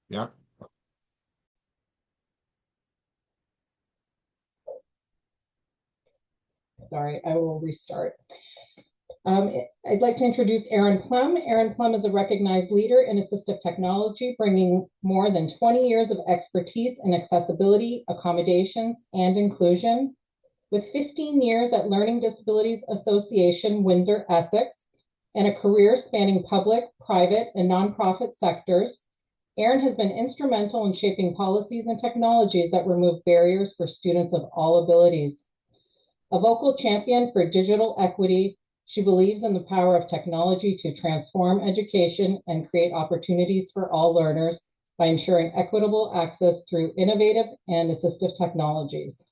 Yeah. Sorry, I will restart. I'd like to introduce Erin Plum. Erin Plum is a recognized leader in assistive technology, bringing more than 20 years of expertise in accessibility, accommodations, and inclusion. With 15 years at Learning Disabilities Association, Windsor, Essex, and a career spanning public, private, and nonprofit sectors, Erin has been instrumental in shaping policies and technologies that remove barriers for students of all abilities. A vocal champion for digital equity, she believes in the power of technology to transform education and create opportunities for all learners by ensuring equitable access through innovative and assistive technologies.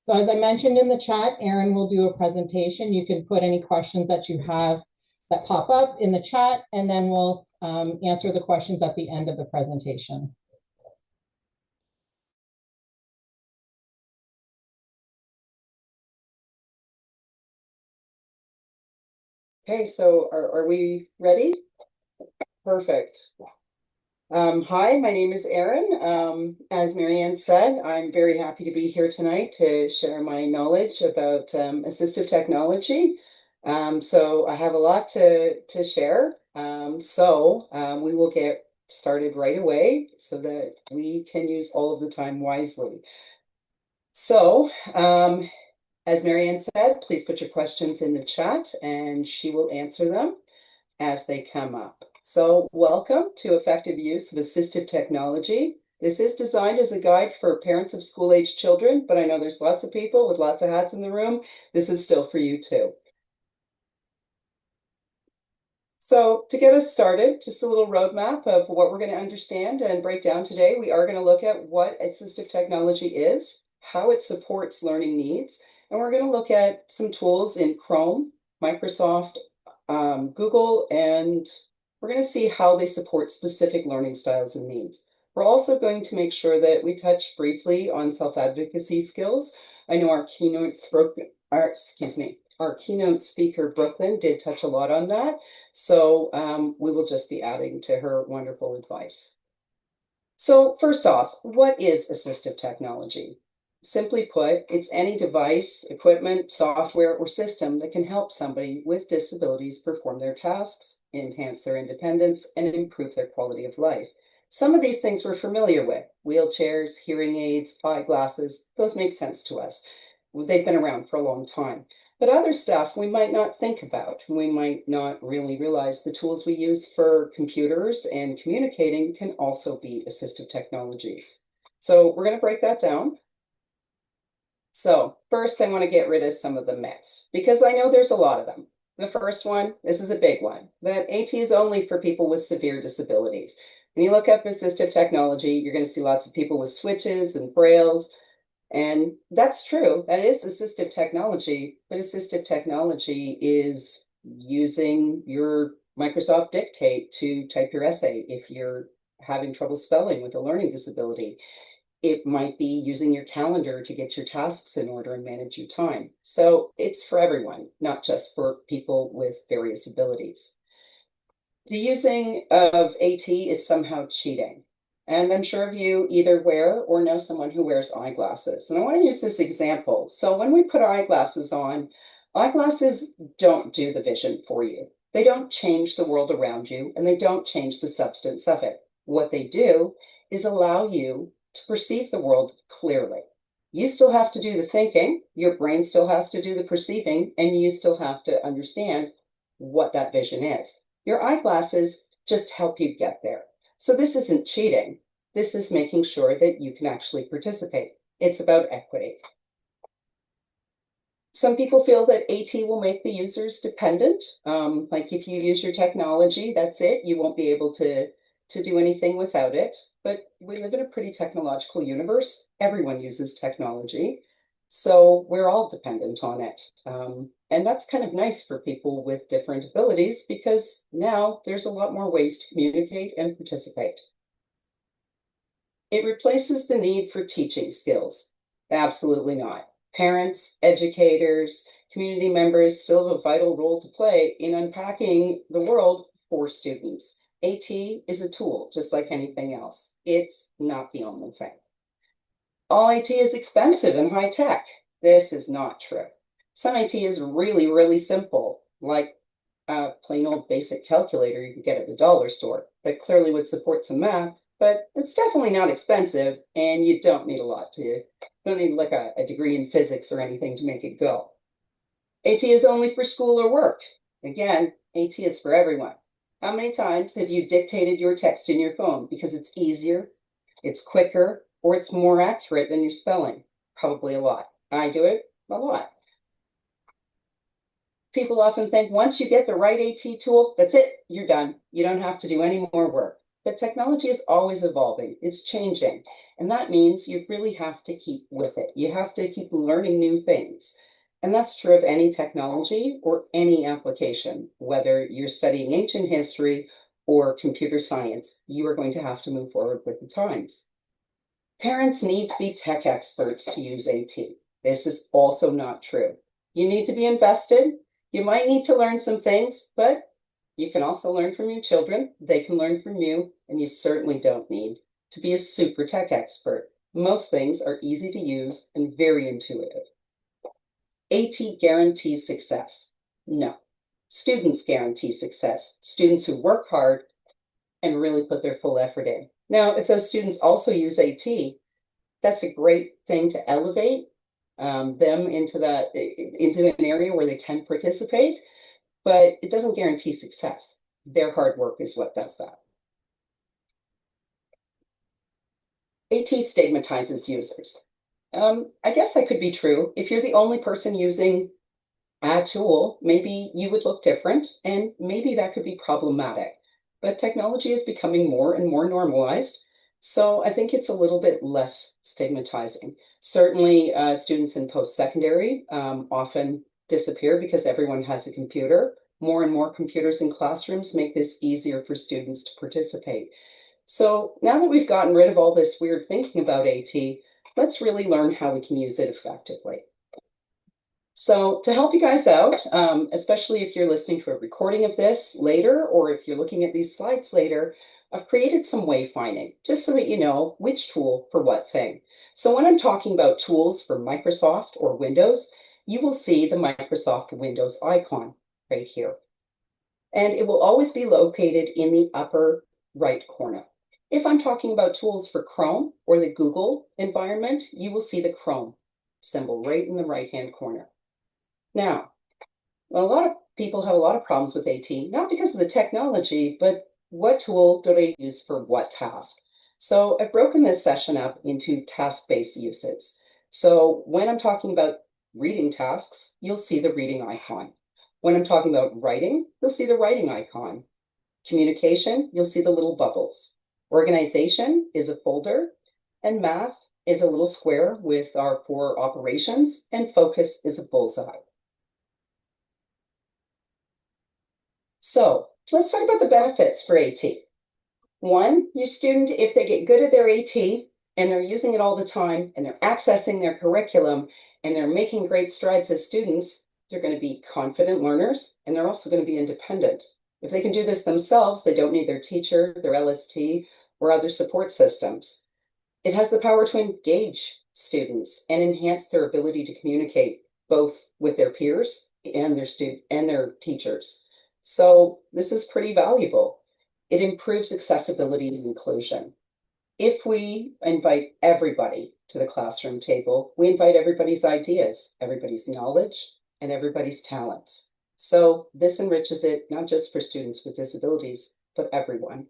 So as I mentioned in the chat, Erin will do a presentation. You can put any questions that you have that pop up in the chat, and then we'll answer the questions at the end of the presentation. Okay, so are we ready? Perfect. Hi, my name is Erin. As Marianne said, I'm very happy to be here tonight to share my knowledge about assistive technology. So I have a lot to share. We will get started right away so that we can use all of the time wisely. So as Marianne said, please put your questions in the chat and she will answer them as they come up. So welcome to Effective Use of Assistive Technology. This is designed as a guide for parents of school-age children, but I know there's lots of people with lots of hats in the room. This is still for you too. So to get us started, just a little roadmap of what we're going to understand and break down today. We are going to look at what assistive technology is, how it supports learning needs, and we're going to look at some tools in Chrome, Microsoft, Google, and we're going to see how they support specific learning styles and needs. We're also going to make sure that we touch briefly on self-advocacy skills. I know our keynote speaker, Brooklyn, did touch a lot on that. So we will just be adding to her wonderful advice. So first off, what is assistive technology? Simply put, it's any device, equipment, software, or system that can help somebody with disabilities perform their tasks, enhance their independence, and improve their quality of life. Some of these things we're familiar with: wheelchairs, hearing aids, eyeglasses. Those make sense to us. They've been around for a long time. But other stuff we might not think about. We might not really realize the tools we use for computers and communicating can also be assistive technologies. So we're going to break that down. So first, I want to get rid of some of the myths because I know there's a lot of them. The first one, this is a big one, that AT is only for people with severe disabilities. When you look up assistive technology, you're going to see lots of people with switches and brailles. And that's true. That is assistive technology, but assistive technology is using your Microsoft Dictate to type your essay if you're having trouble spelling with a learning disability. It might be using your calendar to get your tasks in order and manage your time. So it's for everyone, not just for people with various abilities. The using of AT is somehow cheating. And I'm sure of you either wear or know someone who wears eyeglasses. And I want to use this example. So when we put eyeglasses on, eyeglasses don't do the vision for you. They don't change the world around you, and they don't change the substance of it. What they do is allow you to perceive the world clearly. You still have to do the thinking, your brain still has to do the perceiving, and you still have to understand what that vision is. Your eyeglasses just help you get there. So this isn't cheating. This is making sure that you can actually participate. It's about equity. Some people feel that AT will make the users dependent. Like if you use your technology, that's it. You won't be able to do anything without it. But we live in a pretty technological universe. Everyone uses technology. So we're all dependent on it. And that's kind of nice for people with different abilities because now there's a lot more ways to communicate and participate. It replaces the need for teaching skills. Absolutely not. Parents, educators, community members still have a vital role to play in unpacking the world for students. AT is a tool, just like anything else. It's not the only thing. All AT is expensive and high tech. This is not true. Some AT is really, really simple, like a plain old basic calculator you can get at the dollar store that clearly would support some math, but it's definitely not expensive, and you don't need a lot to, you don't need like a degree in physics or anything to make it go. AT is only for school or work. Again, AT is for everyone. How many times have you dictated your text in your phone because it's easier, it's quicker, or it's more accurate than your spelling? Probably a lot. I do it a lot. People often think once you get the right AT tool, that's it, you're done. You don't have to do any more work. But technology is always evolving, it's changing. And that means you really have to keep with it. You have to keep learning new things. And that's true of any technology or any application, whether you're studying ancient history or computer science, you are going to have to move forward with the times. Parents need to be tech experts to use AT. This is also not true. You need to be invested. You might need to learn some things, but you can also learn from your children. They can learn from you, and you certainly don't need to be a super tech expert. Most things are easy to use and very intuitive. AT guarantees success. No. Students guarantee success. Students who work hard and really put their full effort in. Now, if those students also use AT, that's a great thing to elevate them into an area where they can participate, but it doesn't guarantee success. Their hard work is what does that. AT stigmatizes users. I guess that could be true. If you're the only person using a tool, maybe you would look different, and maybe that could be problematic. But technology is becoming more and more normalized, so I think it's a little bit less stigmatizing. Certainly, students in post-secondary often disappear because everyone has a computer. More and more computers in classrooms make this easier for students to participate. So now that we've gotten rid of all this weird thinking about AT, let's really learn how we can use it effectively. So to help you guys out, especially if you're listening to a recording of this later, or if you're looking at these slides later, I've created some wayfinding, just so that you know which tool for what thing. So when I'm talking about tools for Microsoft or Windows, you will see the Microsoft Windows icon right here. And it will always be located in the upper right corner. If I'm talking about tools for Chrome or the Google environment, you will see the Chrome symbol right in the right-hand corner. Now, a lot of people have a lot of problems with AT, not because of the technology, but what tool do they use for what task? So I've broken this session up into task-based uses. So when I'm talking about reading tasks, you'll see the reading icon. When I'm talking about writing, you'll see the writing icon. Communication, you'll see the little bubbles. Organization is a folder, and math is a little square with our 4 operations, and focus is a bullseye. So let's talk about the benefits for AT. One, your student, if they get good at their AT and they're using it all the time and they're accessing their curriculum and they're making great strides as students, they're going to be confident learners, and they're also going to be independent. If they can do this themselves, they don't need their teacher, their LST, or other support systems. It has the power to engage students and enhance their ability to communicate both with their peers and their teachers. So this is pretty valuable. It improves accessibility and inclusion. If we invite everybody to the classroom table, we invite everybody's ideas, everybody's knowledge, and everybody's talents. So this enriches it not just for students with disabilities, but everyone.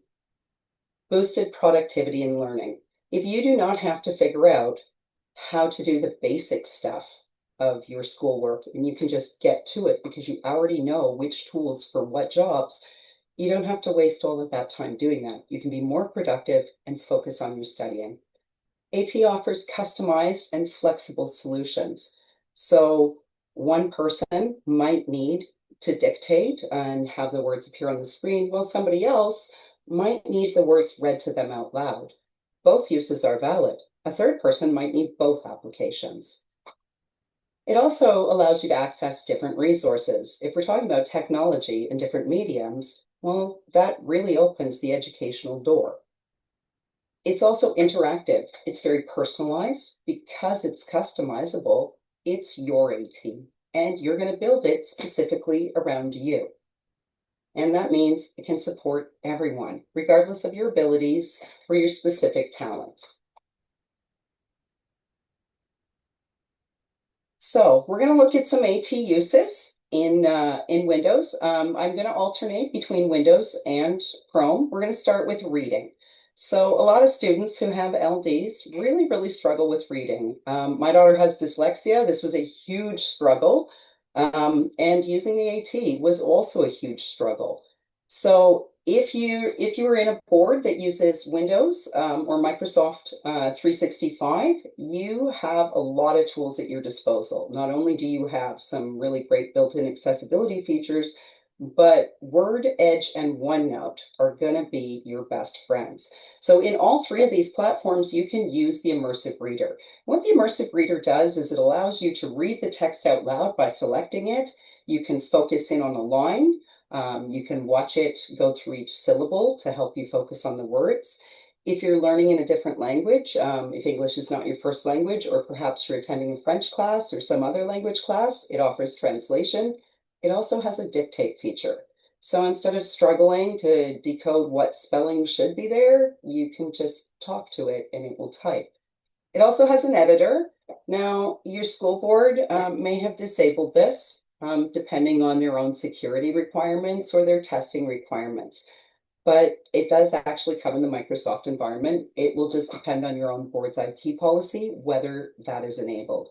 Boosted productivity and learning. If you do not have to figure out how to do the basic stuff of your schoolwork, and you can just get to it because you already know which tools for what jobs, you don't have to waste all of that time doing that. You can be more productive and focus on your studying. AT offers customized and flexible solutions. So one person might need to dictate and have the words appear on the screen, while somebody else might need the words read to them out loud. Both uses are valid. A third person might need both applications. It also allows you to access different resources. If we're talking about technology and different mediums, Well, that really opens the educational door. It's also interactive. It's very personalized because it's customizable. It's your AT, and you're going to build it specifically around you. And that means it can support everyone, regardless of your abilities or your specific talents. So we're going to look at some AT uses in Windows. I'm going to alternate between Windows and Chrome. We're going to start with reading. So a lot of students who have LDs really struggle with reading. My daughter has dyslexia. This was a huge struggle. And using the AT was also a huge struggle. So if you are in a board that uses Windows or Microsoft 365, you have a lot of tools at your disposal. Not only do you have some really great built-in accessibility features, but Word, Edge, and OneNote are going to be your best friends. So in all three of these platforms, you can use the immersive reader. What the immersive reader does is it allows you to read the text out loud by selecting it. You can focus in on a line. You can watch it go through each syllable to help you focus on the words. If you're learning in a different language, if English is not your first language, or perhaps you're attending a French class or some other language class, it offers translation. It also has a dictate feature. So instead of struggling to decode what spelling should be there, you can just talk to it and it will type. It also has an editor. Now, your school board may have disabled this depending on their own security requirements or their testing requirements. But it does actually come in the Microsoft environment. It will just depend on your own board's IT policy, whether that is enabled.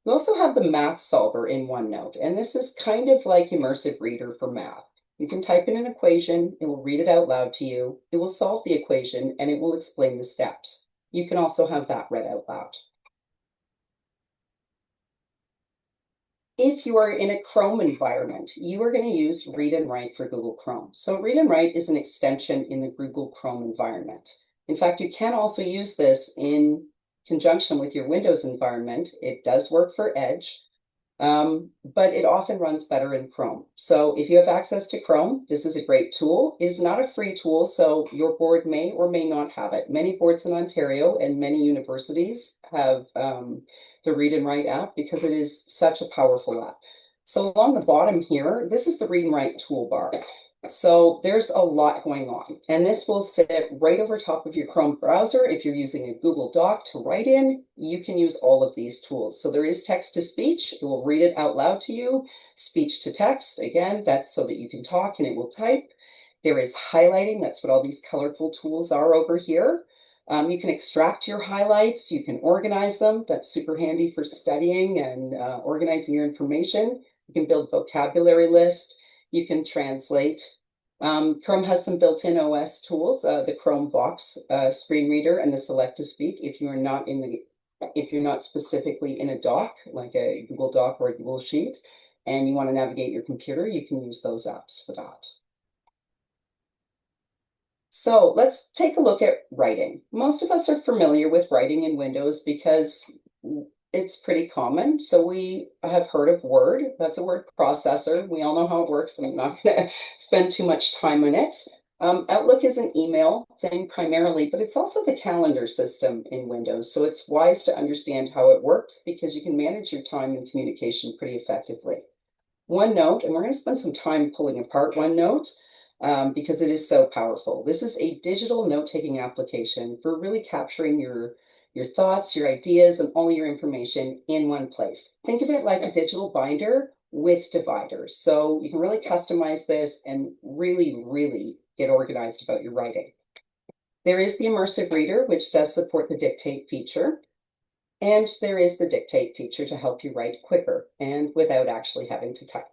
You also have the math solver in OneNote, and this is kind of like immersive reader for math. You can type in an equation, it will read it out loud to you, it will solve the equation, and it will explain the steps. You can also have that read out loud. If you are in a Chrome environment, you are going to use Read and Write for Google Chrome. So Read and Write is an extension in the Google Chrome environment. In fact, you can also use this in conjunction with your Windows environment. It does work for Edge, but it often runs better in Chrome. So if you have access to Chrome, this is a great tool. It is not a free tool, so your board may or may not have it. Many boards in Ontario and many universities have the Read and Write app because it is such a powerful app. So along the bottom here, this is the Read and Write toolbar. So there's a lot going on, and this will sit right over top of your Chrome browser. If you're using a Google Doc to write in, you can use all of these tools. So there is text to speech. It will read it out loud to you. Speech to text, again, that's so that you can talk and it will type. There is highlighting. That's what all these colorful tools are over here. You can extract your highlights. You can organize them. That's super handy for studying and organizing your information. You can build vocabulary list. You can translate. Chrome has some built-in OS tools, the Chrome Box screen reader and the Select to Speak. If you're not specifically in a doc, like a Google Doc or a Google Sheet, and you want to navigate your computer, you can use those apps for that. So let's take a look at writing. Most of us are familiar with writing in Windows because it's pretty common. So we have heard of Word. That's a word processor. We all know how it works. I'm not going to spend too much time on it. Outlook is an email thing primarily, but it's also the calendar system in Windows. So it's wise to understand how it works because you can manage your time and communication pretty effectively. OneNote, and we're going to spend some time pulling apart OneNote because it is so powerful. This is a digital note-taking application for really capturing your thoughts, your ideas, and all your information in one place. Think of it like a digital binder with dividers. So you can really customize this and really get organized about your writing. There is the immersive reader, which does support the dictate feature. And there is the dictate feature to help you write quicker and without actually having to type.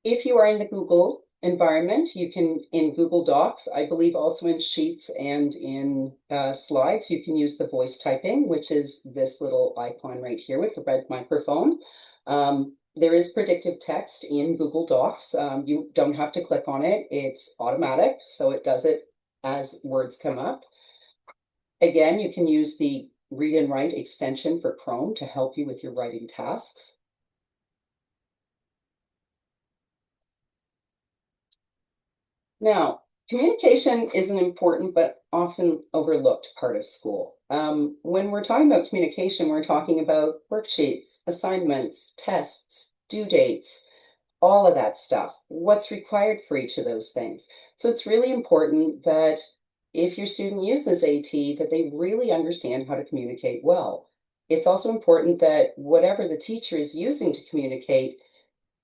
If you are in the Google environment, you can, in Google Docs, I believe also in Sheets and in Slides, you can use the voice typing, which is this little icon right here with the red microphone. There is predictive text in Google Docs. You don't have to click on it. It's automatic, so it does it as words come up. Again, you can use the Read and Write extension for Chrome to help you with your writing tasks. Now, communication is an important but often overlooked part of school. When we're talking about communication, we're talking about worksheets, assignments, tests, due dates, all of that stuff, what's required for each of those things. So it's really important that if your student uses AT, that they really understand how to communicate well. It's also important that whatever the teacher is using to communicate,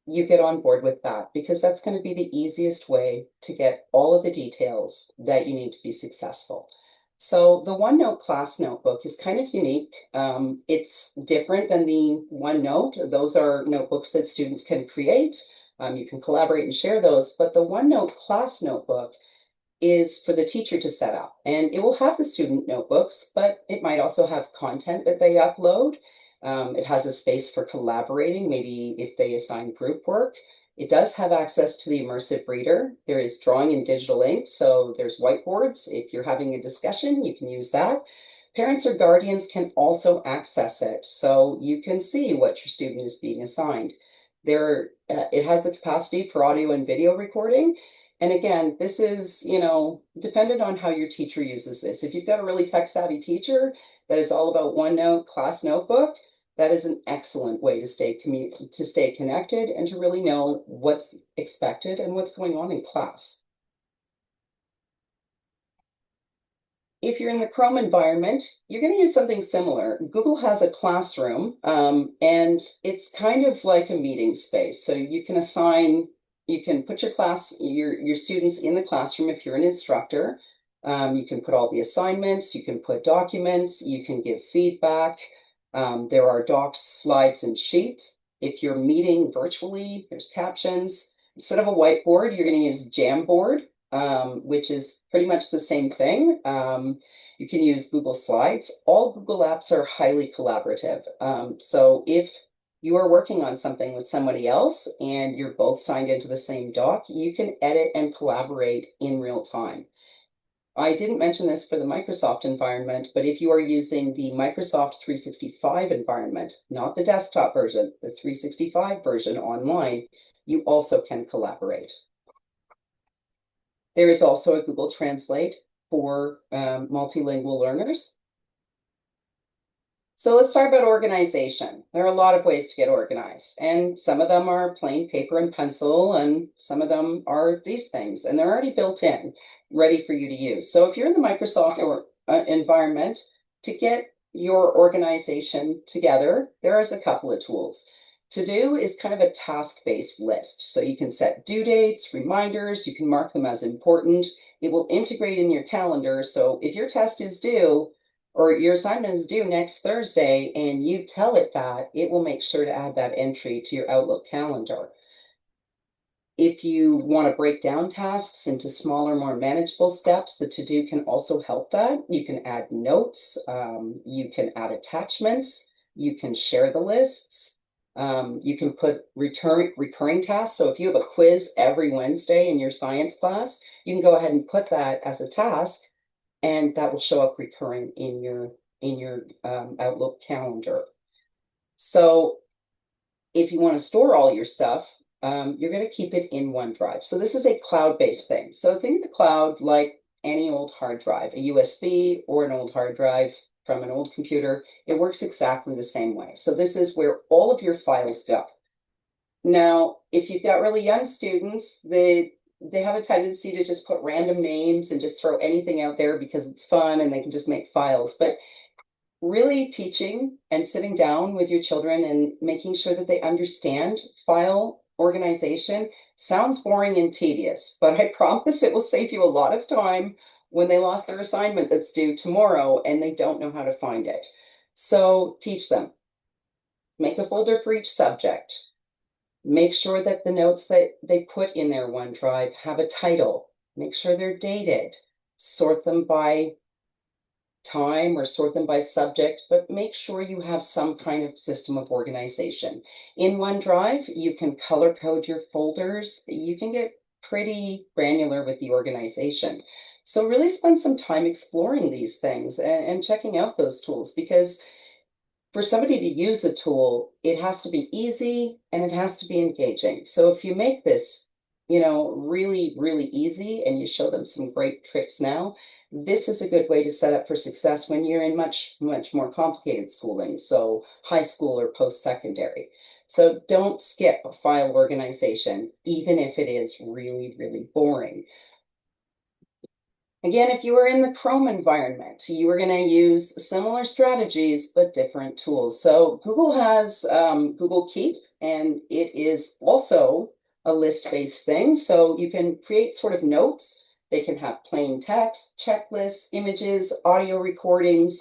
you get on board with that because that's going to be the easiest way to get all of the details that you need to be successful. So the OneNote class notebook is kind of unique. It's different than the OneNote. Those are notebooks that students can create. You can collaborate and share those, but the OneNote class notebook is for the teacher to set up. And it will have the student notebooks, but it might also have content that they upload. It has a space for collaborating, maybe if they assign group work. It does have access to the immersive reader. There is drawing in digital ink, so there's whiteboards. If you're having a discussion, you can use that. Parents or guardians can also access it, so you can see what your student is being assigned. It has the capacity for audio and video recording. And again, this is, dependent on how your teacher uses this. If you've got a really tech-savvy teacher that is all about OneNote class notebook, that is an excellent way to stay connected and to really know what's expected and what's going on in class. If you're in the Chrome environment, you're going to use something similar. Google has a classroom, and it's kind of like a meeting space. So you can put your students in the classroom if you're an instructor. You can put all the assignments, you can put documents, you can give feedback. There are docs, slides, and sheets. If you're meeting virtually, there's captions. Instead of a whiteboard, you're going to use Jamboard, which is pretty much the same thing. You can use Google Slides. All Google apps are highly collaborative. So if you are working on something with somebody else and you're both signed into the same doc, you can edit and collaborate in real time. I didn't mention this for the Microsoft environment, but if you are using the Microsoft 365 environment, not the desktop version, the 365 version online, you also can collaborate. There is also a Google Translate for multilingual learners. So let's talk about organization. There are a lot of ways to get organized, and some of them are plain paper and pencil, and some of them are these things, and they're already built in, ready for you to use. So if you're in the Microsoft environment, to get your organization together, there is a couple of tools. To do is kind of a task-based list. So you can set due dates, reminders, you can mark them as important. It will integrate in your calendar. So if your test is due, or your assignment is due next Thursday and you tell it that, it will make sure to add that entry to your Outlook calendar. If you want to break down tasks into smaller, more manageable steps, the to-do can also help that. You can add notes, you can add attachments, you can share the lists, you can put recurring tasks. So if you have a quiz every Wednesday in your science class, you can go ahead and put that as a task, and that will show up recurring in your Outlook calendar. So if you want to store all your stuff, you're going to keep it in OneDrive. So this is a cloud-based thing. So think of the cloud like any old hard drive, a USB or an old hard drive from an old computer. It works exactly the same way. So this is where all of your files go. Now, if you've got really young students, they have a tendency to just put random names and just throw anything out there because it's fun and they can just make files. But really teaching and sitting down with your children and making sure that they understand file organization sounds boring and tedious, but I promise it will save you a lot of time when they lost their assignment that's due tomorrow and they don't know how to find it. So teach them. Make a folder for each subject. Make sure that the notes that they put in their OneDrive have a title. Make sure they're dated. Sort them by time or sort them by subject, but make sure you have some kind of system of organization. In OneDrive, you can color code your folders. You can get pretty granular with the organization. So really spend some time exploring these things and checking out those tools, because for somebody to use a tool, it has to be easy and it has to be engaging. So if you make this really, really easy and you show them some great tricks now, this is a good way to set up for success when you're in much, much more complicated schooling, so high school or post-secondary. So don't skip file organization, even if it is really, really boring. Again, if you were in the Chrome environment, you are going to use similar strategies, but different tools. So Google has Google Keep, and it is also a list-based thing. So you can create sort of notes. They can have plain text, checklists, images, audio recordings,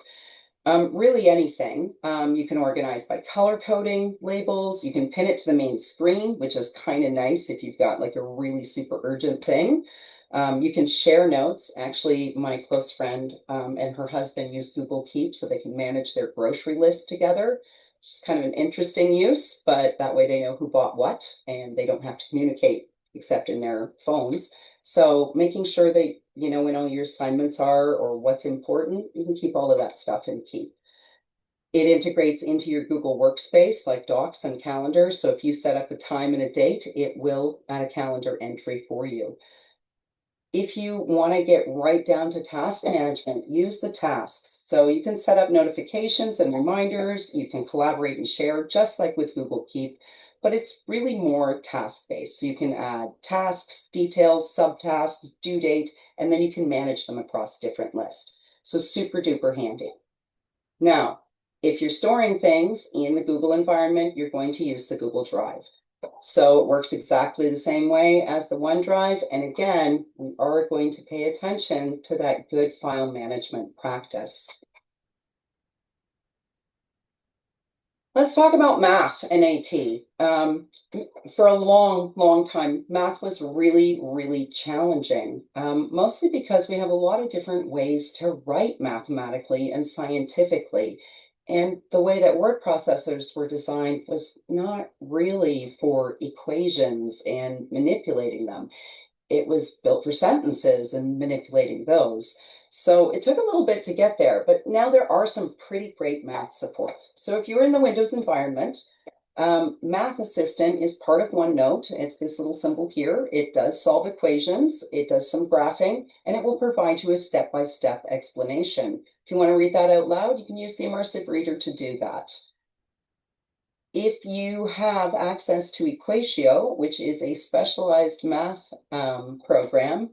really anything. You can organize by color coding labels. You can pin it to the main screen, which is kind of nice if you've got like a really super urgent thing. You can share notes. Actually, my close friend and her husband use Google Keep so they can manage their grocery list together. It's kind of an interesting use, but that way they know who bought what and they don't have to communicate except in their phones. So making sure that you know when all your assignments are or what's important, you can keep all of that stuff in Keep. It integrates into your Google Workspace like Docs and Calendar. So if you set up a time and a date, it will add a calendar entry for you. If you want to get right down to task management, use the tasks. So you can set up notifications and reminders. You can collaborate and share just like with Google Keep, but it's really more task-based. So you can add tasks, details, subtasks, due date, and then you can manage them across different lists. So super duper handy. Now, if you're storing things in the Google environment, you're going to use the Google Drive. So it works exactly the same way as the OneDrive. And again, we are going to pay attention to that good file management practice. Let's talk about math and AT. For a long, long time, math was really, really challenging, mostly because we have a lot of different ways to write mathematically and scientifically. And the way that word processors were designed was not really for equations and manipulating them. It was built for sentences and manipulating those. So it took a little bit to get there, but now there are some pretty great math supports. So if you're in the Windows environment, Math Assistant is part of OneNote. It's this little symbol here. It does solve equations, it does some graphing, and it will provide you a step-by-step explanation. If you want to read that out loud, you can use the immersive reader to do that. If you have access to Equatio, which is a specialized math program,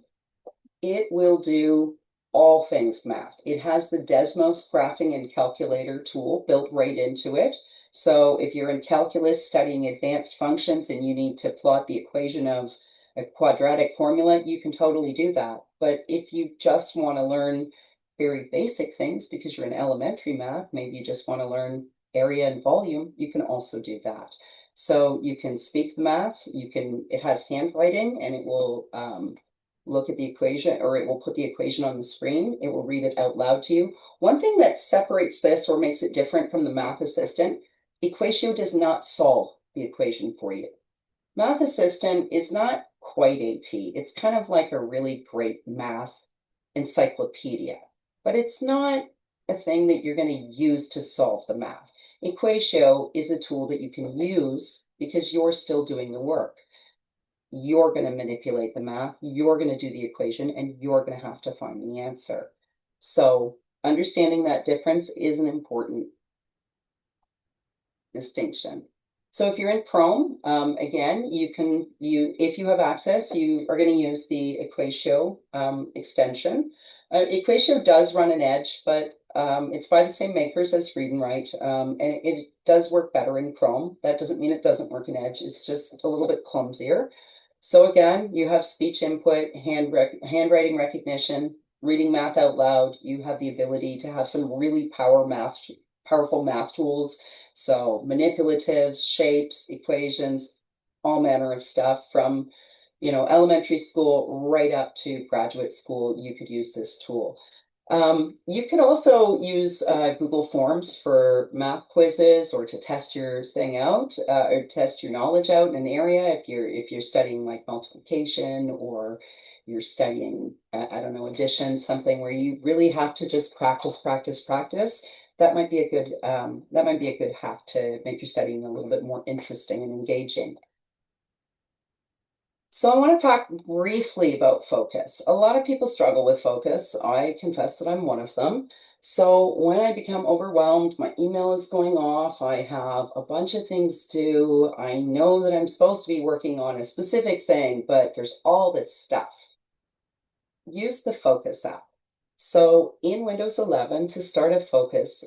it will do all things math. It has the Desmos graphing and calculator tool built right into it. So if you're in calculus studying advanced functions and you need to plot the equation of a quadratic formula, you can totally do that. But if you just want to learn very basic things because you're in elementary math, maybe you just want to learn area and volume, you can also do that. So you can speak the math, it has handwriting and it will look at the equation, or it will put the equation on the screen. It will read it out loud to you. One thing that separates this or makes it different from the Math Assistant, Equatio does not solve the equation for you. Math Assistant is not quite AT. It's kind of like a really great math encyclopedia, but it's not a thing that you're going to use to solve the math. Equatio is a tool that you can use because you're still doing the work. You're going to manipulate the math, you're going to do the equation, and you're going to have to find the answer. So understanding that difference is an important distinction. So if you're in Chrome, again, if you have access, you are going to use the Equatio extension. Equatio does run an Edge, but it's by the same makers as Read and Write, and it does work better in Chrome. That doesn't mean it doesn't work in Edge. It's just a little bit clumsier. So again, you have speech input, handwriting recognition, reading math out loud. You have the ability to have some really powerful math tools. So manipulatives, shapes, equations, all manner of stuff from, elementary school right up to graduate school, you could use this tool. You could also use Google Forms for math quizzes or to test your thing out or test your knowledge out in an area if you're studying like multiplication or you're studying I don't know addition, something where you really have to just practice, practice, practice. That might be a good hack to make your studying a little bit more interesting and engaging. So I want to talk briefly about focus. A lot of people struggle with focus. I confess that I'm one of them. So when I become overwhelmed, my email is going off, I have a bunch of things to do. I know that I'm supposed to be working on a specific thing, but there's all this stuff. Use the Focus app. So in Windows 11, to start a focus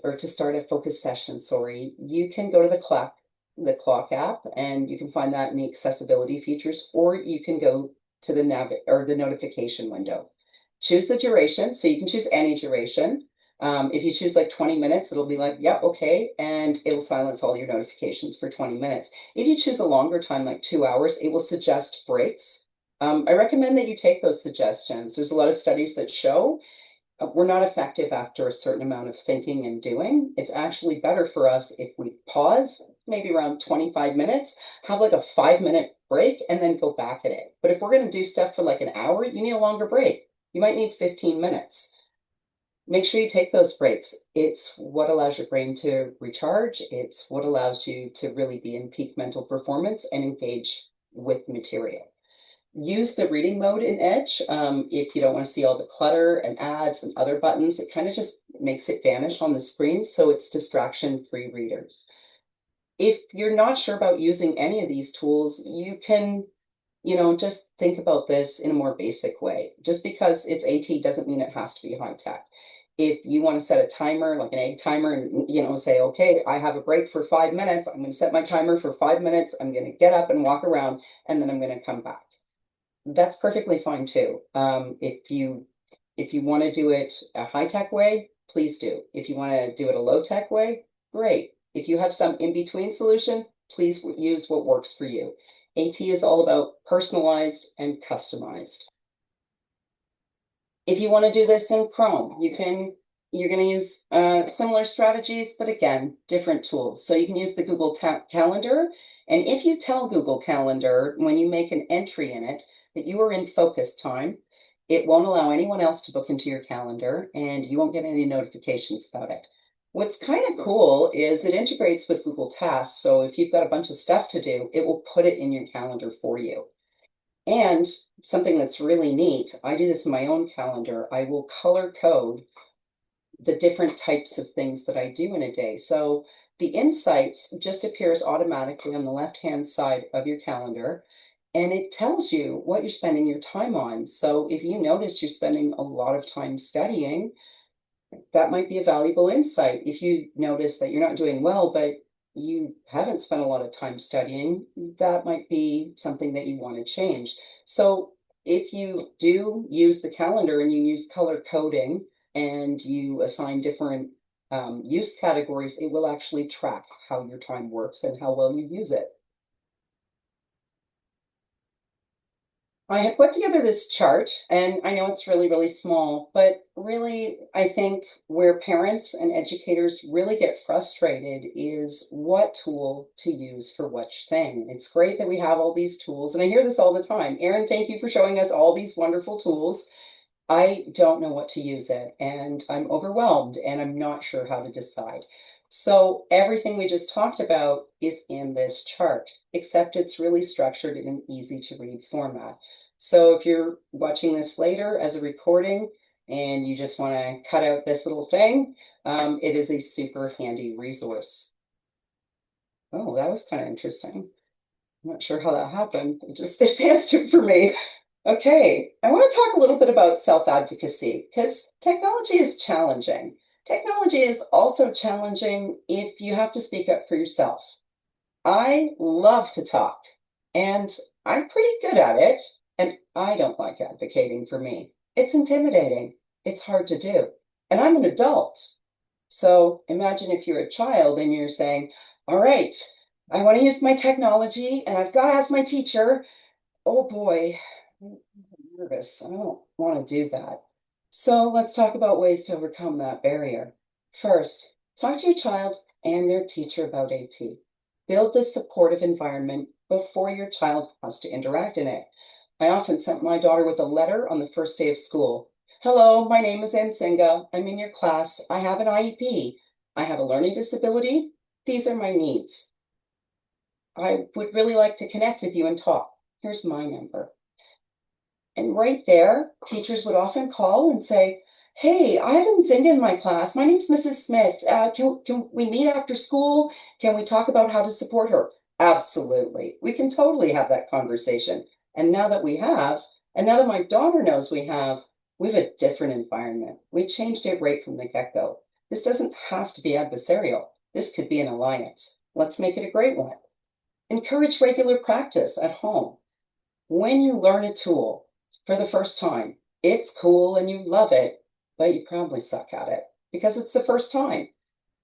session, sorry, you can go to the clock app, and you can find that in the accessibility features, or you can go to the notification window. Choose the duration, so you can choose any duration. If you choose like 20 minutes, it'll be like, yeah, okay, and it'll silence all your notifications for 20 minutes. If you choose a longer time, like 2 hours, it will suggest breaks. I recommend that you take those suggestions. There's a lot of studies that show we're not effective after a certain amount of thinking and doing. It's actually better for us if we pause, maybe around 25 minutes, have like a 5 minute break, and then go back at it. But if we're going to do stuff for like an hour, you need a longer break. You might need 15 minutes. Make sure you take those breaks. It's what allows your brain to recharge. It's what allows you to really be in peak mental performance and engage with material. Use the reading mode in Edge. If you don't want to see all the clutter and ads and other buttons, it kind of just makes it vanish on the screen, so it's distraction-free readers. If you're not sure about using any of these tools, you can, just think about this in a more basic way. Just because it's AT doesn't mean it has to be high tech. If you want to set a timer, like an egg timer, and say, okay, I have a break for 5 minutes. I'm going to set my timer for 5 minutes. I'm going to get up and walk around, and then I'm going to come back. That's perfectly fine too. If you want to do it a high tech way, please do. If you want to do it a low tech way, great. If you have some in between solution, please use what works for you. AT is all about personalized and customized. If you want to do this in Chrome, you're going to use similar strategies, but again, different tools. So you can use the Google Calendar. And if you tell Google Calendar when you make an entry in it that you are in focus time, it won't allow anyone else to book into your calendar, and you won't get any notifications about it. What's kind of cool is it integrates with Google Tasks. So if you've got a bunch of stuff to do, it will put it in your calendar for you. And something that's really neat, I do this in my own calendar. I will color code the different types of things that I do in a day. So the insights just appears automatically on the left-hand side of your calendar, and it tells you what you're spending your time on. So if you notice you're spending a lot of time studying, that might be a valuable insight. If you notice that you're not doing well, but you haven't spent a lot of time studying, that might be something that you want to change. So if you do use the calendar and you use color coding and you assign different use categories, it will actually track how your time works and how well you use it. I have put together this chart, and I know it's really, really small, but really, I think where parents and educators really get frustrated is what tool to use for which thing. It's great that we have all these tools, and I hear this all the time. Erin, thank you for showing us all these wonderful tools. I don't know what to use it, and I'm overwhelmed, and I'm not sure how to decide. So everything we just talked about is in this chart, except it's really structured in an easy to read format. So if you're watching this later as a recording and you just want to cut out this little thing, it is a super handy resource. Oh, that was kind of interesting. I'm not sure how that happened. It just advanced it for me. Okay, I want to talk a little bit about self-advocacy because technology is challenging. Technology is also challenging if you have to speak up for yourself. I love to talk, and I'm pretty good at it, and I don't like advocating for me. It's intimidating. It's hard to do. And I'm an adult. So imagine if you're a child and you're saying, all right, I want to use my technology and I've got to ask my teacher. Oh boy, I'm nervous. I don't want to do that. So let's talk about ways to overcome that barrier. First, talk to your child and their teacher about AT. Build this supportive environment before your child has to interact in it. I often sent my daughter with a letter on the first day of school. Hello, my name is Ansinga. I'm in your class. I have an IEP. I have a learning disability. These are my needs. I would really like to connect with you and talk. Here's my number. And right there, teachers would often call and say, hey, I haven't Zinga in my class. My name's Mrs. Smith. Can we meet after school? Can we talk about how to support her? Absolutely. We can totally have that conversation. And now that we have, and now that my daughter knows we have a different environment. We changed it right from the get-go. This doesn't have to be adversarial. This could be an alliance. Let's make it a great one. Encourage regular practice at home. When you learn a tool for the first time, it's cool and you love it, but you probably suck at it because it's the first time.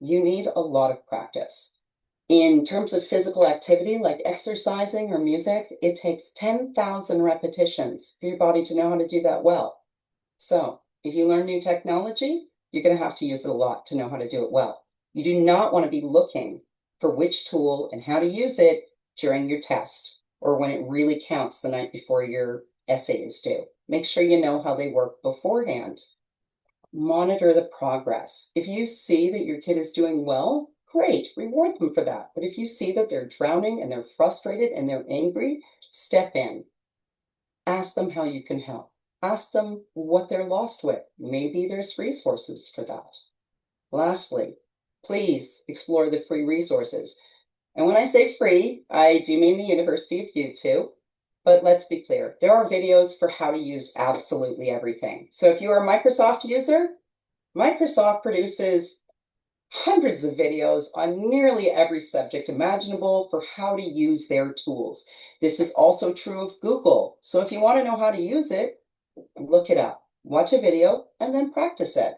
You need a lot of practice. In terms of physical activity like exercising or music, it takes 10,000 repetitions for your body to know how to do that well. So if you learn new technology, you're going to have to use it a lot to know how to do it well. You do not want to be looking for which tool and how to use it during your test or when it really counts the night before your essay is due. Make sure you know how they work beforehand. Monitor the progress. If you see that your kid is doing well, great, reward them for that. But if you see that they're drowning and they're frustrated and they're angry, step in. Ask them how you can help. Ask them what they're lost with. Maybe there's resources for that. Lastly, please explore the free resources. And when I say free, I do mean the University of YouTube. But let's be clear, there are videos for how to use absolutely everything. So if you're a Microsoft user, Microsoft produces hundreds of videos on nearly every subject imaginable for how to use their tools. This is also true of Google. So if you want to know how to use it, look it up, watch a video, and then practice it.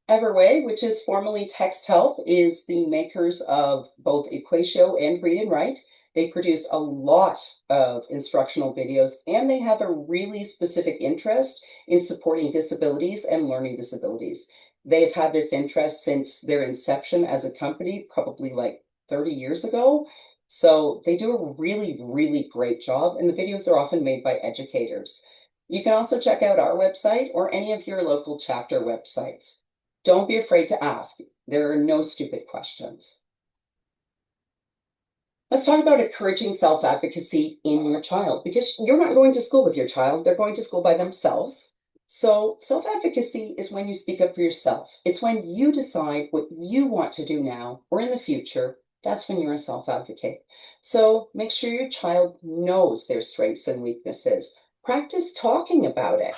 Everway, which is formerly Text Help, is the makers of both Equatio and Read and Write. They produce a lot of instructional videos, and they have a really specific interest in supporting disabilities and learning disabilities. They've had this interest since their inception as a company, probably like 30 years ago. So they do a really, really great job, and the videos are often made by educators. You can also check out our website or any of your local chapter websites. Don't be afraid to ask. There are no stupid questions. Let's talk about encouraging self-advocacy in your child because you're not going to school with your child. They're going to school by themselves. So self-advocacy is when you speak up for yourself. It's when you decide what you want to do now or in the future. That's when you're a self-advocate. So make sure your child knows their strengths and weaknesses. Practice talking about it.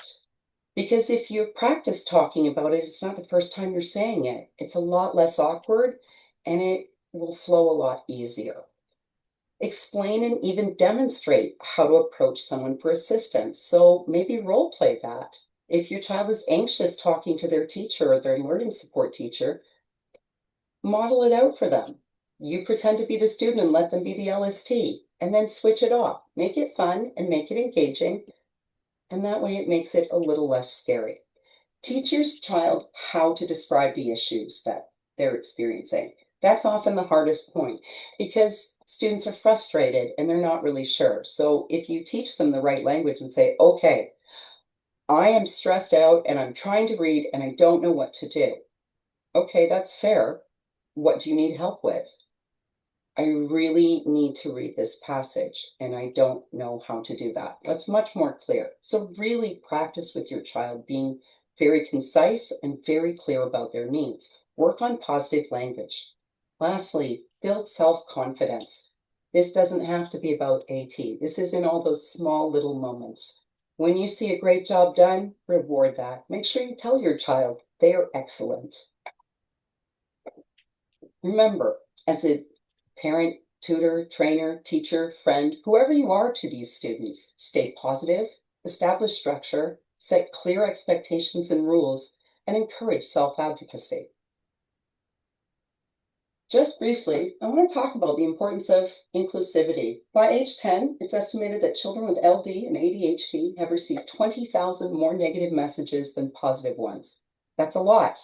Because if you practice talking about it, it's not the first time you're saying it. It's a lot less awkward and it will flow a lot easier. Explain and even demonstrate how to approach someone for assistance. So maybe role play that. If your child is anxious talking to their teacher or their learning support teacher, model it out for them. You pretend to be the student and let them be the LST, and then switch it off. Make it fun and make it engaging. And that way it makes it a little less scary. Teach your child how to describe the issues that they're experiencing. That's often the hardest point because students are frustrated and they're not really sure. So if you teach them the right language and say, okay, I am stressed out and I'm trying to read and I don't know what to do. Okay, that's fair. What do you need help with? I really need to read this passage and I don't know how to do that. That's much more clear. So really practice with your child being very concise and very clear about their needs. Work on positive language. Lastly, build self-confidence. This doesn't have to be about AT. This is in all those small little moments. When you see a great job done, reward that. Make sure you tell your child they are excellent. Remember, as a parent, tutor, trainer, teacher, friend, whoever you are to these students, stay positive, establish structure, set clear expectations and rules, and encourage self-advocacy. Just briefly, I want to talk about the importance of inclusivity. By age 10, it's estimated that children with LD and ADHD have received 20,000 more negative messages than positive ones. That's a lot.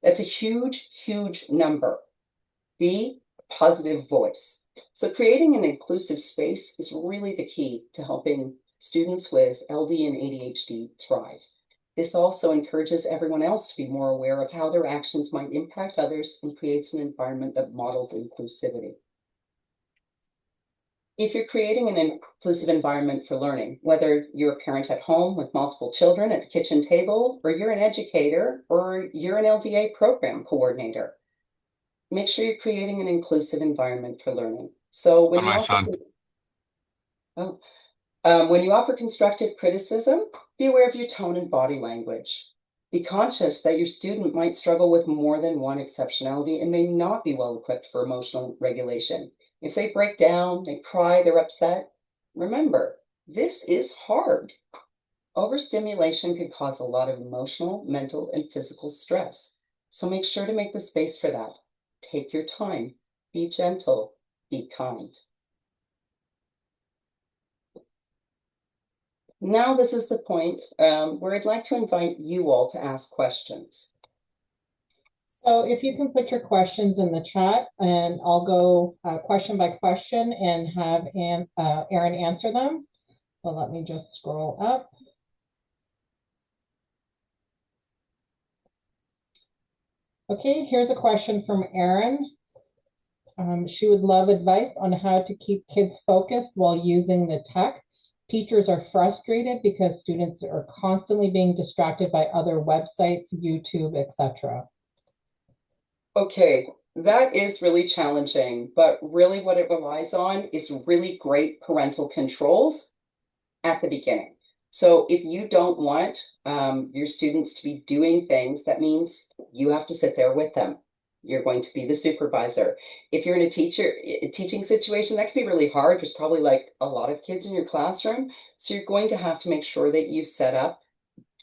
That's a huge, huge number. Be a positive voice. So creating an inclusive space is really the key to helping students with LD and ADHD thrive. This also encourages everyone else to be more aware of how their actions might impact others and creates an environment that models inclusivity. If you're creating an inclusive environment for learning, whether you're a parent at home with multiple children at the kitchen table, or you're an educator, or you're an LDA program coordinator, make sure you're creating an inclusive environment for learning. So On my son. oh, when you offer constructive criticism, be aware of your tone and body language. Be conscious that your student might struggle with more than one exceptionality and may not be well equipped for emotional regulation. If they break down, they cry, they're upset, remember, this is hard. Overstimulation could cause a lot of emotional, mental, and physical stress. So make sure to make the space for that. Take your time, be gentle, be kind. Now this is the point where I'd like to invite you all to ask questions. So if you can put your questions in the chat and I'll go question by question and have Erin answer them. So let me just scroll up. Okay, here's a question from Erin. She would love advice on how to keep kids focused while using the tech. Teachers are frustrated because students are constantly being distracted by other websites, YouTube, etc. Okay, that is really challenging, but really what it relies on is really great parental controls at the beginning. So if you don't want your students to be doing things, that means you have to sit there with them. You're going to be the supervisor. If you're in a teaching situation, that can be really hard. There's probably like a lot of kids in your classroom. So you're going to have to make sure that you set up,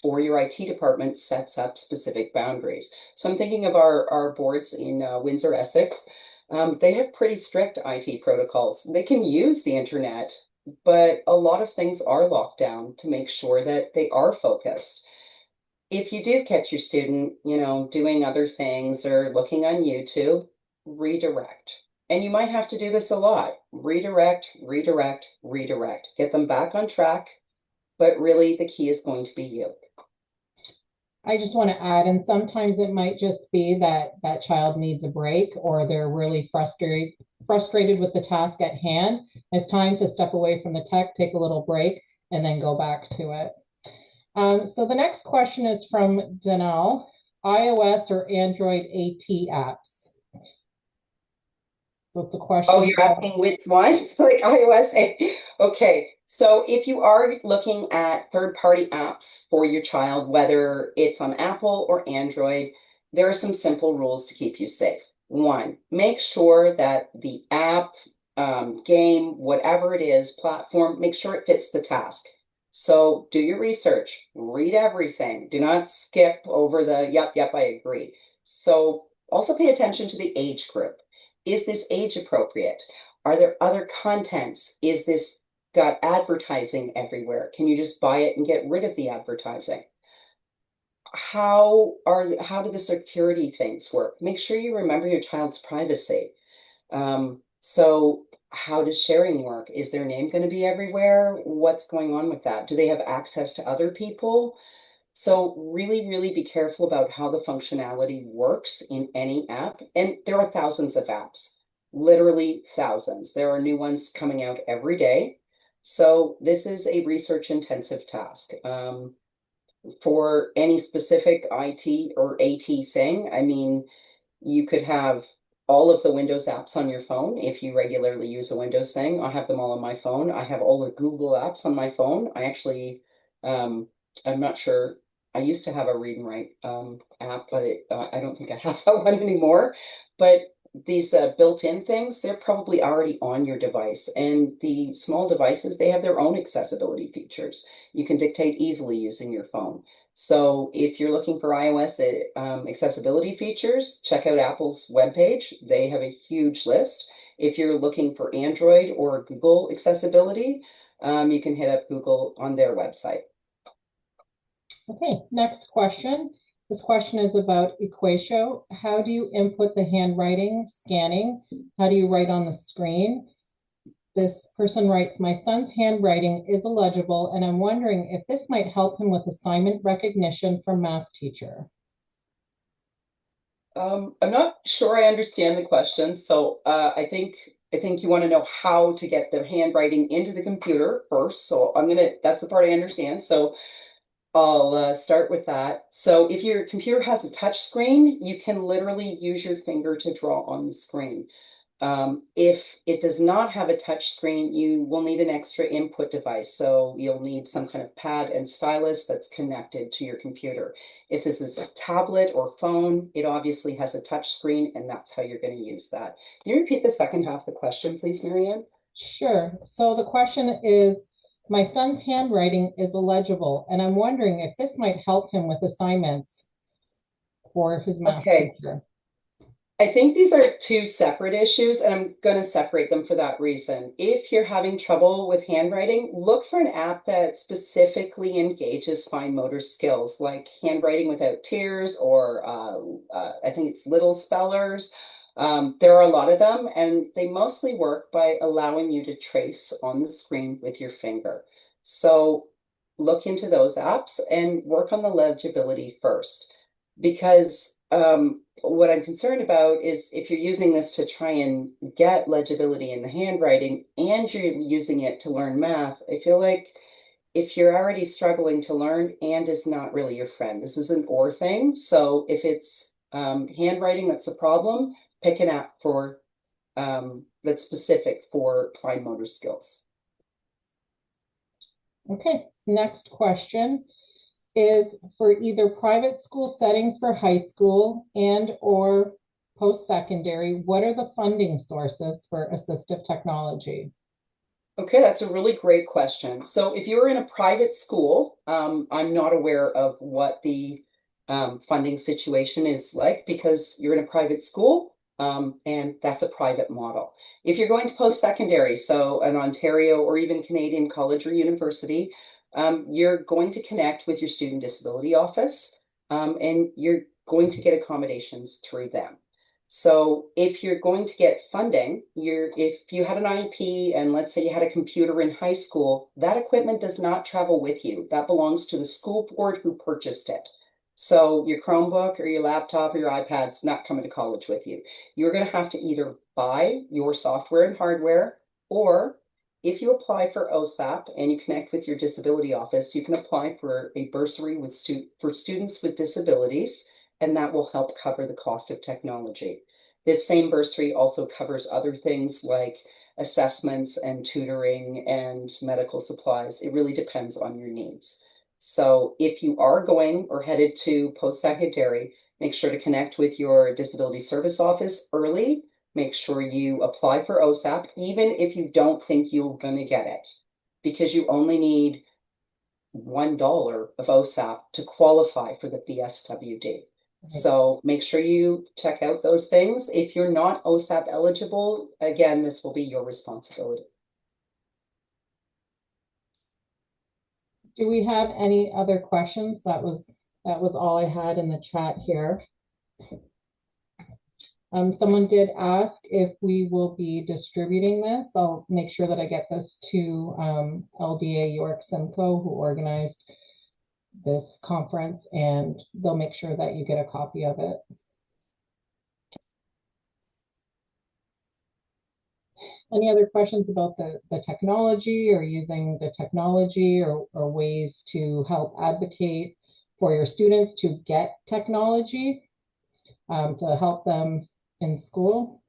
or your IT department sets up specific boundaries. So I'm thinking of our boards in Windsor, Essex. They have pretty strict IT protocols. They can use the internet, but a lot of things are locked down to make sure that they are focused. If you do catch your student, doing other things or looking on YouTube, redirect. And you might have to do this a lot. Redirect, redirect, redirect. Get them back on track, but really the key is going to be you. I just want to add, and sometimes it might just be that that child needs a break or they're really frustrated with the task at hand. It's time to step away from the tech, take a little break, and then go back to it. So the next question is from Danelle, iOS or Android AT apps? So it's a question. Oh, you're asking which ones? Like iOS? Okay. So if you are looking at third-party apps for your child, whether it's on Apple or Android, there are some simple rules to keep you safe. One, make sure that the app, game, whatever it is, platform, make sure it fits the task. So do your research, read everything. Do not skip over the, yep, I agree. So also pay attention to the age group. Is this age appropriate? Are there other contents? Is this got advertising everywhere? Can you just buy it and get rid of the advertising? How do the security things work? Make sure you remember your child's privacy. So how does sharing work? Is their name going to be everywhere? What's going on with that? Do they have access to other people? So really, really be careful about how the functionality works in any app. And there are thousands of apps, literally thousands. There are new ones coming out every day. So this is a research intensive task. For any specific IT or AT thing, I mean, you could have all of the Windows apps on your phone if you regularly use a Windows thing. I have them all on my phone. I have all the Google apps on my phone. I actually, I'm not sure. I used to have a read and write app, but I don't think I have that one anymore. But these built-in things, they're probably already on your device. And the small devices, they have their own accessibility features. You can dictate easily using your phone. So if you're looking for iOS accessibility features, check out Apple's webpage. They have a huge list. If you're looking for Android or Google accessibility, you can hit up Google on their website. Okay, next question. This question is about Equatio. How do you input the handwriting, scanning? How do you write on the screen? This person writes, my son's handwriting is illegible, and I'm wondering if this might help him with assignment recognition from math teacher. I'm not sure I understand the question. So I think I think you want to know how to get the handwriting into the computer first. So that's the part I understand. So I'll start with that. So if your computer has a touch screen, you can literally use your finger to draw on the screen. If it does not have a touch screen, you will need an extra input device. So you'll need some kind of pad and stylus that's connected to your computer. If this is a tablet or phone, it obviously has a touch screen, and that's how you're going to use that. Can you repeat the second half of the question, please, Marianne? Sure. So the question is, my son's handwriting is illegible, and I'm wondering if this might help him with assignments for his math Okay. teacher. I think these are two separate issues, and I'm going to separate them for that reason. If you're having trouble with handwriting, look for an app that specifically engages fine motor skills, like handwriting without tears, or I think it's little spellers. There are a lot of them, and they mostly work by allowing you to trace on the screen with your finger. So look into those apps and work on the legibility first, because what I'm concerned about is if you're using this to try and get legibility in the handwriting and you're using it to learn math, I feel like if you're already struggling to learn, and is not really your friend. This is an or thing. So if it's handwriting that's a problem, pick an app for that's specific for fine motor skills. Okay, next question is for either private school settings for high school and or post-secondary, what are the funding sources for assistive technology? Okay, that's a really great question. So if you're in a private school, I'm not aware of what the funding situation is like because you're in a private school, and that's a private model. If you're going to post-secondary, so an Ontario or even Canadian college or university, you're going to connect with your student disability office, and you're going to get accommodations through them. So if you're going to get funding, if you had an IEP and let's say you had a computer in high school, that equipment does not travel with you. That belongs to the school board who purchased it. So your Chromebook or your laptop or your iPad's not coming to college with you. You're going to have to either buy your software and hardware, or if you apply for OSAP and you connect with your disability office, you can apply for a bursary for students with disabilities, and that will help cover the cost of technology. This same bursary also covers other things like assessments and tutoring and medical supplies. It really depends on your needs. So if you are going or headed to post-secondary, make sure to connect with your disability service office early. Make sure you apply for OSAP, even if you don't think you're going to get it, because you only need $1 of OSAP to qualify for the BSWD. So make sure you check out those things. If you're not OSAP eligible, again, this will be your responsibility. Do we have any other questions? That was all I had in the chat here. Someone did ask if we will be distributing this. I'll make sure that I get this to LDA York Simcoe, who organized this conference, and they'll make sure that you get a copy of it. Any other questions about the technology or using the technology, or ways to help advocate for your students to get technology to help them in school?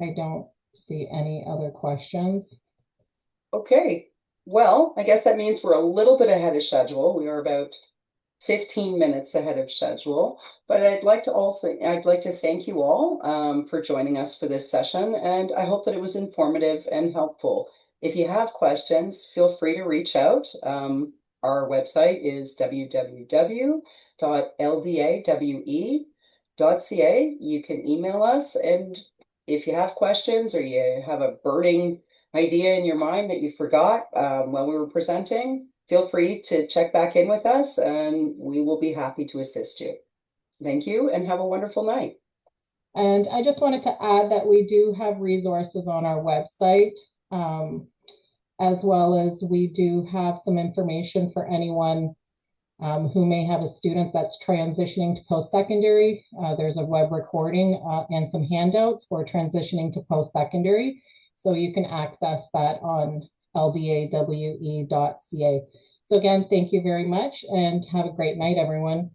I don't see any other questions. Okay, well, I guess that means we're a little bit ahead of schedule. We are about 15 minutes ahead of schedule, but I'd like to thank you all for joining us for this session, and I hope that it was informative and helpful. If you have questions, feel free to reach out. Our website is www.ldawe.ca. You can email us, and if you have questions or you have a burning idea in your mind that you forgot when we were presenting, feel free to check back in with us and we will be happy to assist you. Thank you and have a wonderful night. And I just wanted to add that we do have resources on our website, as well as we do have some information for anyone who may have a student that's transitioning to post-secondary. There's a web recording and some handouts for transitioning to post-secondary. So you can access that on ldawe.ca. So again, thank you very much and have a great night, everyone.